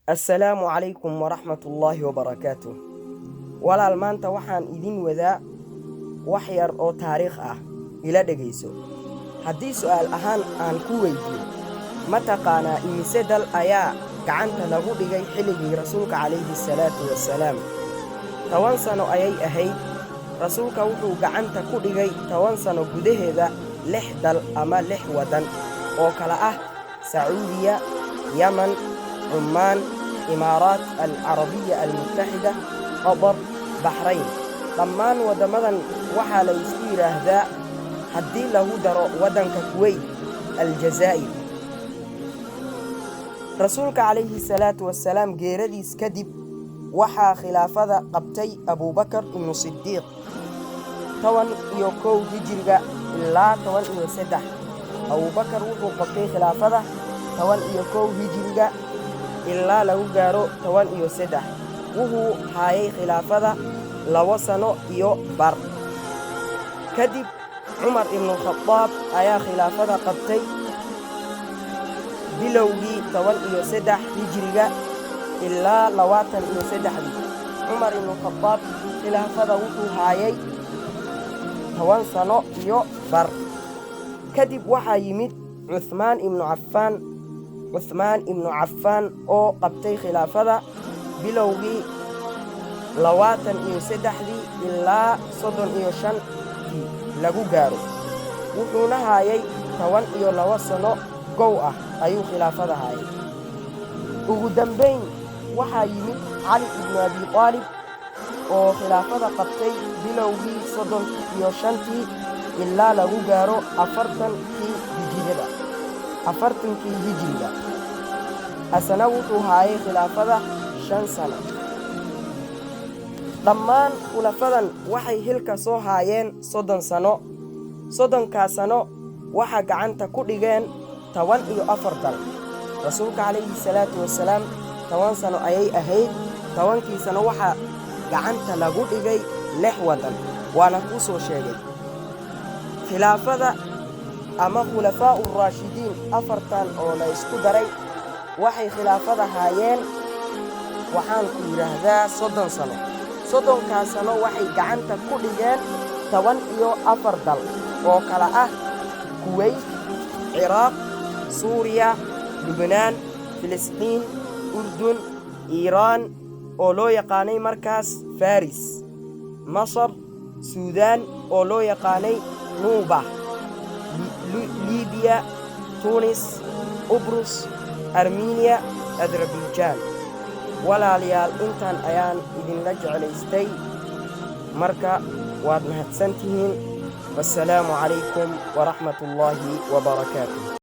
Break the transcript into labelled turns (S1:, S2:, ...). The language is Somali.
S1: السلام عليكم ورحمة الله وبركاته. walaal maanta waxaan idin wadaa wax yar oo taariikh ah ila dhageyso. haddii su'aal ahaan aan ku weydiiyo ma taqaanaa imise dal ayaa gacanta lagu dhigay xilligii rasuulka calayhi salaatu wasalaam? 10 sano ayay ahayd. rasuulka wuxuu gacanta ku dhigay 10 sano gudaheeda 6 dal ama 6 wadan oo kala ah sacuudiya, yaman, عمان، إمارات العربية المتحدة، قطر، بحرين. ضمان ودمدن وحا ليسكو يراهدا حدي له درو ودن كويت الجزائر. رسولك عليه الصلاة والسلام جيرديس كدب وحا خلافة قبتي أبو بكر بن الصديق طوان يوكو هجرغا إلا طوان يسدح. أبو بكر وحو قبتي خلافة طوان يوكو هجرغا ilaa lagu gaaro 13 wuxuu hayay khilaafada 2 sano iyo bar. kadib Umar ibn Khattab ayaa khilaafada qabtay bilowgii 13 hijriga ilaa 23. Umar ibn Khattab khilaafada wuxuu hayay 10 sano iyo bar. kadib waxaa yimid عثمان ibn Affan oo qabtay khilaafada bilowgii 23 ilaa 35 lagu gaaro. wuxuuna hayay 12 sano gow ah ayuu khilaafada hayay. ugu dambeyn waxaa yimid Ali ibn Abi Talib oo khilaafada qabtay bilowgii 35 ilaa lagu gaaro 40 hijriga. asana wuxuu hayay khilaafada 5 sano. dhammaan khulaafadan waxay hilka soo hayeen 30 sano. 30 sano waxa gacanta ku dhigeen 14 dal. rasuulka calayhi salaatu wasalaam 10 sano ayay ahayd. 10 sano waxa gacanta lagu dhigay 6 wadan waana ku soo sheegay. khilaafada ama khulafaa ur-raashidiin 4 oo la isku daray waxay khilaafada hayeen waxaan ku yiraahdaa 30 sano. 30 sano waxay gacanta ku dhigeen 14 dal oo kala ah Kuwait, Iraq, Suuriya, Lubnaan, Filistiin, Urdun, Iiraan oo loo yaqaanay markaas Faris, Masar, Suudaan oo loo yaqaanay Nuuba, ليبيا، تونس، قبرص، أرمينيا، أذربيجان. walaalyaal intaan ayaan idinla jeclaystay. marka waad mahadsantihiin. wassalaamu calaykum waraxmatullaahi wabarakaatuh.